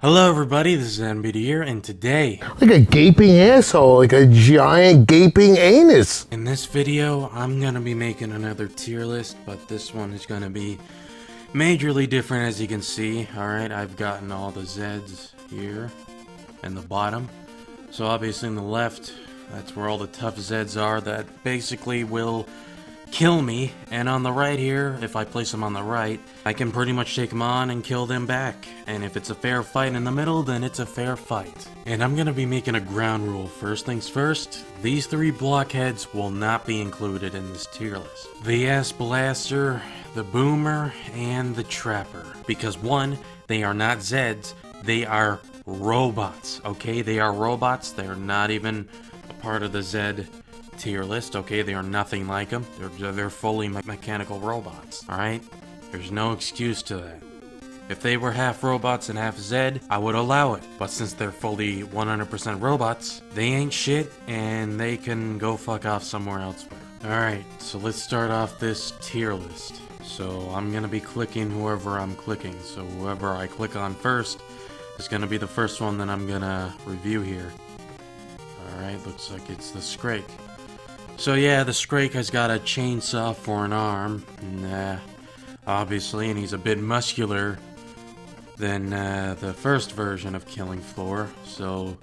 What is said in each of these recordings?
Hello everybody, this is N.M.P.D here, and today, Like a gaping asshole, like a giant gaping anus. in this video, I'm gonna be making another tier list, but this one is gonna be majorly different as you can see. Alright, I've gotten all the Zeds here, and the bottom. So obviously in the left, that's where all the tough Zeds are that basically will kill me, and on the right here, if I place them on the right, I can pretty much take them on and kill them back. And if it's a fair fight in the middle, then it's a fair fight. And I'm gonna be making a ground rule. First things first, these three blockheads will not be included in this tier list. The Ass Blaster, the Boomer, and the Trapper. Because one, they are not Zeds, they are robots, okay? They are robots, they are not even a part of the Zed tier list, okay? They are nothing like them. They're fully mechanical robots, alright? There's no excuse to that. If they were half robots and half Zed, I would allow it. But since they're fully 100% robots, they ain't shit, and they can go fuck off somewhere elsewhere. Alright, so let's start off this tier list. So I'm gonna be clicking whoever I'm clicking. So whoever I click on first is gonna be the first one that I'm gonna review here. Alright, looks like it's the Scrake. So yeah, the Scrake has got a chainsaw for an arm, obviously, and he's a bit muscular than the first version of Killing Floor, so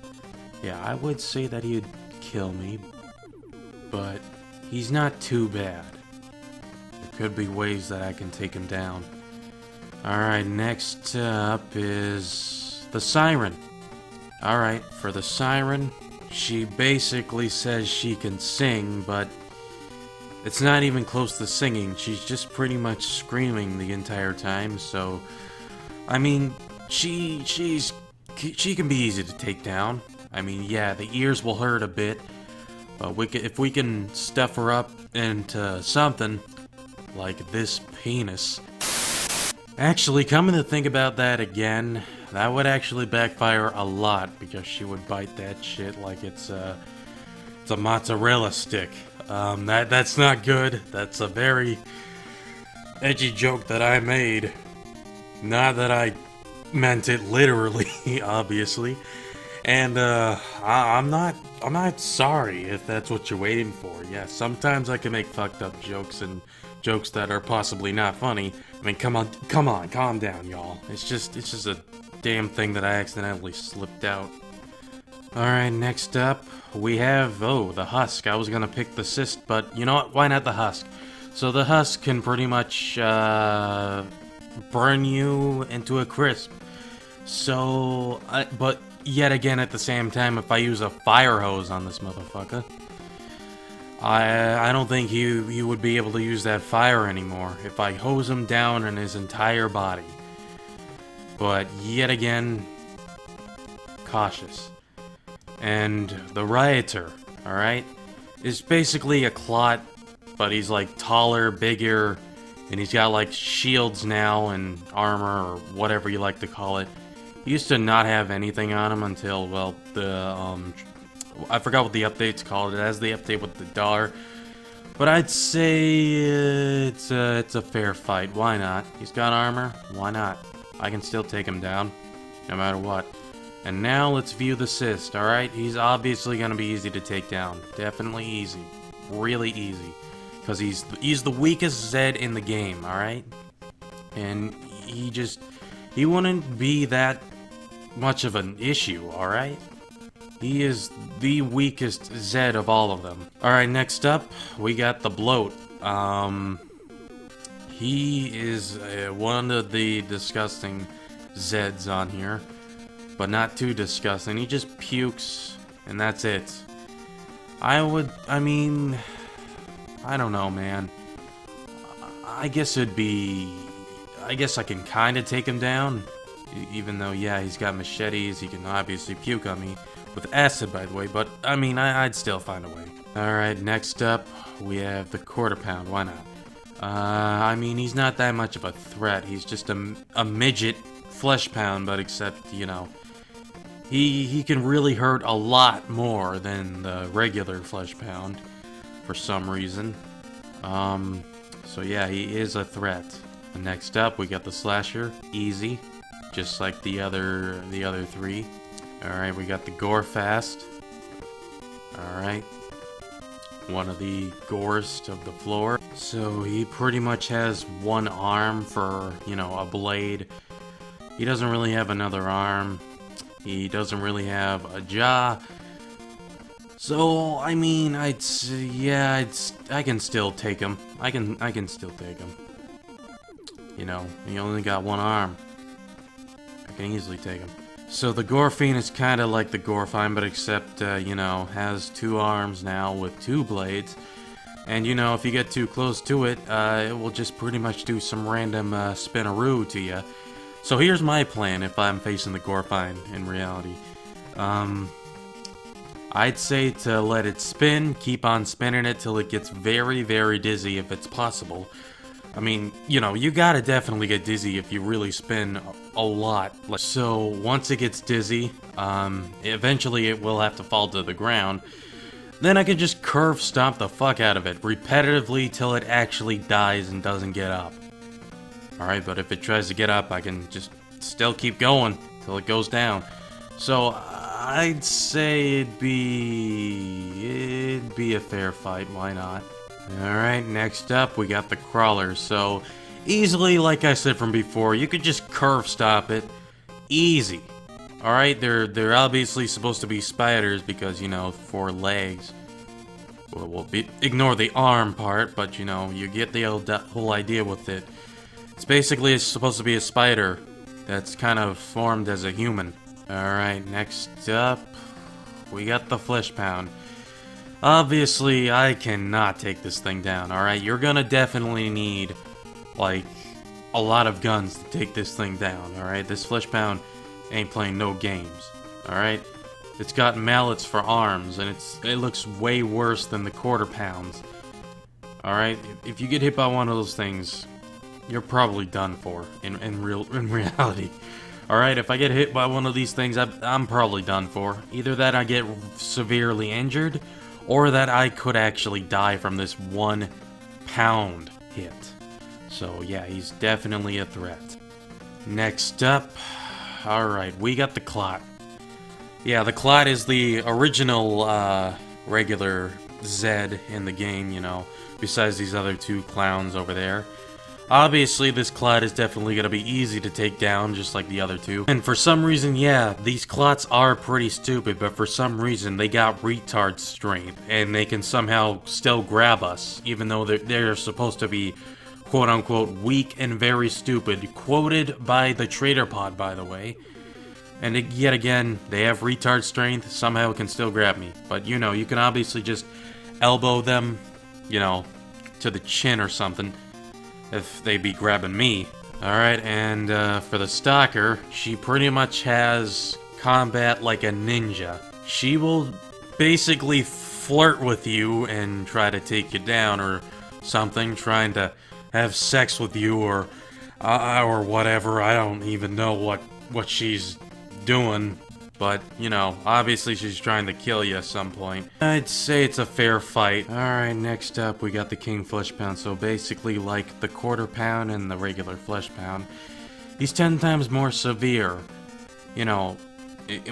yeah, I would say that he'd kill me, but he's not too bad. There could be ways that I can take him down. Alright, next up is the Siren. Alright, for the Siren, she basically says she can sing, but it's not even close to singing. She's just pretty much screaming the entire time, so I mean, she can be easy to take down. I mean, yeah, the ears will hurt a bit, but if we can stuff her up into something like this penis. Actually, coming to think about that again, that would actually backfire a lot, because she would bite that shit like it's a mozzarella stick. That's not good. That's a very edgy joke that I made. Not that I meant it literally, obviously. And I'm not sorry if that's what you're waiting for. Yeah, sometimes I can make fucked up jokes and jokes that are possibly not funny. I mean, come on, calm down, y'all. It's just a damn thing that I accidentally slipped out. Alright, next up, we have, the Husk. I was gonna pick the Cyst, but you know what? Why not the Husk? So the Husk can pretty much, burn you into a crisp. So, but yet again, at the same time, if I use a fire hose on this motherfucker, I don't think he would be able to use that fire anymore if I hose him down in his entire body. But yet again, cautious. And the Rioter, alright, is basically a Clot, but he's like taller, bigger, and he's got like shields now and armor, or whatever you like to call it. He used to not have anything on him until, well, I forgot what the update's called. It has the update with the dollar. But I'd say it's a fair fight. Why not? He's got armor. Why not? I can still take him down, no matter what. And now let's view the Cyst, alright? He's obviously gonna be easy to take down. Definitely easy. Really easy. Because he's the weakest Zed in the game, alright? And he wouldn't be that much of an issue, alright? He is the weakest Zed of all of them. Alright, next up, we got the Bloat. He is one of the disgusting Zeds on here, but not too disgusting. He just pukes, and that's it. I mean, I don't know, man. I guess I can kind of take him down, even though, yeah, he's got machetes. He can obviously puke on me. With acid, by the way, but, I mean, I'd still find a way. Alright, next up, we have the Quarter Pound. Why not? I mean, he's not that much of a threat. He's just a midget flesh pound, but except, you know, he can really hurt a lot more than the regular flesh pound, for some reason. So yeah, he is a threat. And next up, we got the Slasher. Easy. just like the other three. Alright, we got the Gore Fast. Alright. One of the gorest of the floor. So he pretty much has one arm for, you know, a blade. He doesn't really have another arm. He doesn't really have a jaw. So, I mean, I'd say, yeah, I can still take him. I can still take him. You know, he only got one arm. I can easily take him. So the Gorfiend is kind of like the Gorfine, but except, you know, has two arms now with two blades. And, you know, if you get too close to it, it will just pretty much do some random spinaroo to you. So here's my plan if I'm facing the Gorfine in reality. I'd say to let it spin, keep on spinning it till it gets very, very dizzy if it's possible. I mean, you know, you gotta definitely get dizzy if you really spin a lot. So once it gets dizzy, eventually it will have to fall to the ground. Then I can just curve stomp the fuck out of it, repetitively till it actually dies and doesn't get up. Alright, but if it tries to get up, I can just still keep going till it goes down. So I'd say it'd be a fair fight, why not? Alright, next up we got the crawlers. So easily, like I said from before, you could just curve stop it. Easy. Alright, they're obviously supposed to be spiders because, you know, 4 legs. Well, ignore the arm part, but you know, you get the whole idea with it. It's basically supposed to be a spider that's kind of formed as a human. Alright, next up, we got the Flesh Pound. Obviously, I cannot take this thing down, alright? You're gonna definitely need, like, a lot of guns to take this thing down, alright? This Flesh Pound ain't playing no games, alright? It's got mallets for arms, and it looks way worse than the Quarter Pounds. Alright? If you get hit by one of those things, you're probably done for, in reality. Alright, if I get hit by one of these things, I'm probably done for. Either that I get severely injured, or that I could actually die from this 1 pound hit. So yeah, he's definitely a threat. Next up, alright, we got the Clot. Yeah, the Clot is the original regular Zed in the game, you know, besides these other 2 clowns over there. Obviously, this Clot is definitely going to be easy to take down, just like the other 2. And for some reason, yeah, these Clots are pretty stupid, but for some reason, they got retard strength, and they can somehow still grab us, even though they're supposed to be, quote-unquote, weak and very stupid, quoted by the Trader Pod, by the way. And yet again, they have retard strength, somehow it can still grab me. But, you know, you can obviously just elbow them, you know, to the chin or something, if they be grabbing me. Alright, and for the Stalker, she pretty much has combat like a ninja. She will basically flirt with you and try to take you down or something, trying to have sex with you or whatever. I don't even know what she's doing. But, you know, obviously she's trying to kill you at some point. I'd say it's a fair fight. Alright, next up we got the King Flesh Pound. So basically like the Quarter Pound and the regular Flesh Pound, he's 10 times more severe. You know,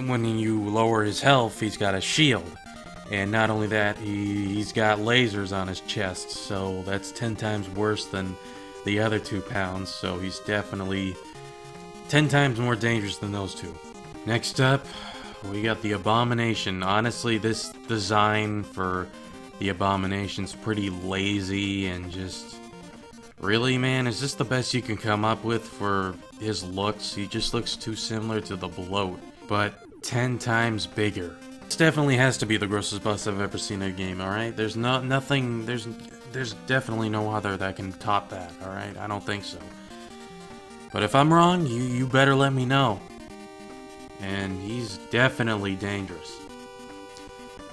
when you lower his health, he's got a shield. And not only that, he's got lasers on his chest. So that's 10 times worse than the other 2 pounds. So he's definitely 10 times more dangerous than those 2. Next up, we got the Abomination. Honestly, this design for the Abomination's pretty lazy and just... Really, man? Is this the best you can come up with for his looks? He just looks too similar to the Bloat, but 10 times bigger. This definitely has to be the grossest boss I've ever seen in a game, alright? There's definitely no other that can top that, alright? I don't think so. But if I'm wrong, you better let me know. And he's definitely dangerous.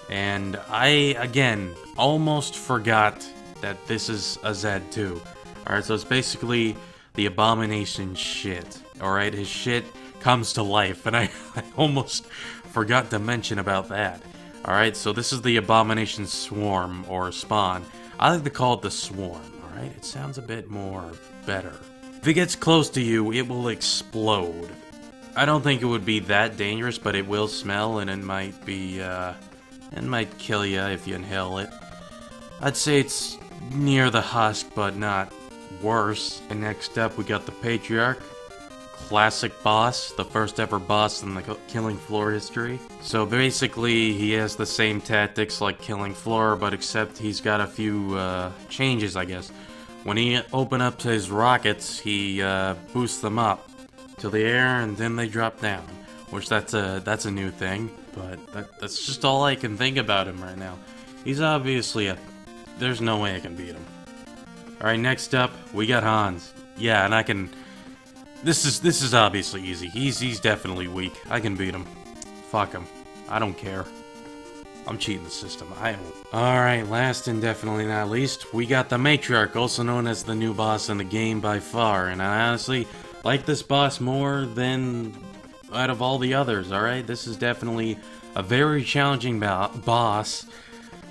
And I, again, almost forgot that this is a Zed too. Alright, so it's basically the Abomination shit. Alright, his shit comes to life, and I almost forgot to mention about that. Alright, so this is the Abomination Swarm, or Spawn. I like to call it the Swarm, alright? It sounds a bit more better. If it gets close to you, it will explode. I don't think it would be that dangerous, but it will smell, and it might be, it might kill you if you inhale it. I'd say it's near the husk, but not worse. And next up, we got the Patriarch. Classic boss, the first ever boss in the Killing Floor history. So basically, he has the same tactics like Killing Floor, but except he's got a few changes, I guess. When he opens up his rockets, he boosts them up to the air, and then they drop down. Which that's a new thing, but that's just all I can think about him right now. He's obviously there's no way I can beat him. All right, next up we got Hans. Yeah, and I can. This is obviously easy. He's definitely weak. I can beat him. Fuck him. I don't care. I'm cheating the system. Alright, last and definitely not least, we got the Matriarch, also known as the new boss in the game by far. And I honestly like this boss more than out of all the others, alright? This is definitely a very challenging boss.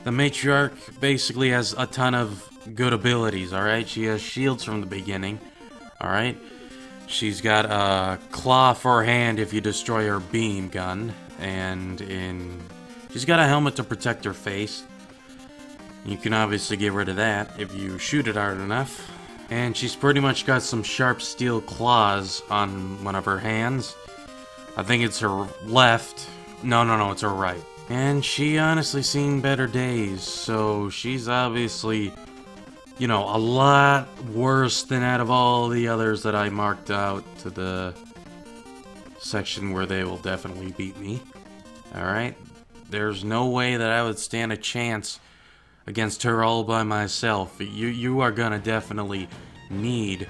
The Matriarch basically has a ton of good abilities, alright? She has shields from the beginning, alright? She's got a claw for her hand if you destroy her beam gun, and she's got a helmet to protect her face. You can obviously get rid of that if you shoot it hard enough. And she's pretty much got some sharp steel claws on one of her hands. I think it's her left. No, it's her right. And she honestly seen better days, so she's obviously, you know, a lot worse than out of all the others that I marked out to the section where they will definitely beat me. Alright? There's no way that I would stand a chance against her all by myself. You are gonna definitely need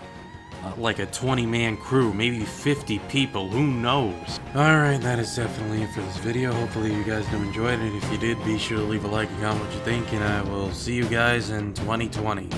like a 20-man crew, maybe 50 people, who knows? Alright, that is definitely it for this video. Hopefully you guys do enjoy it, and if you did, be sure to leave a like and comment what you think, and I will see you guys in 2020.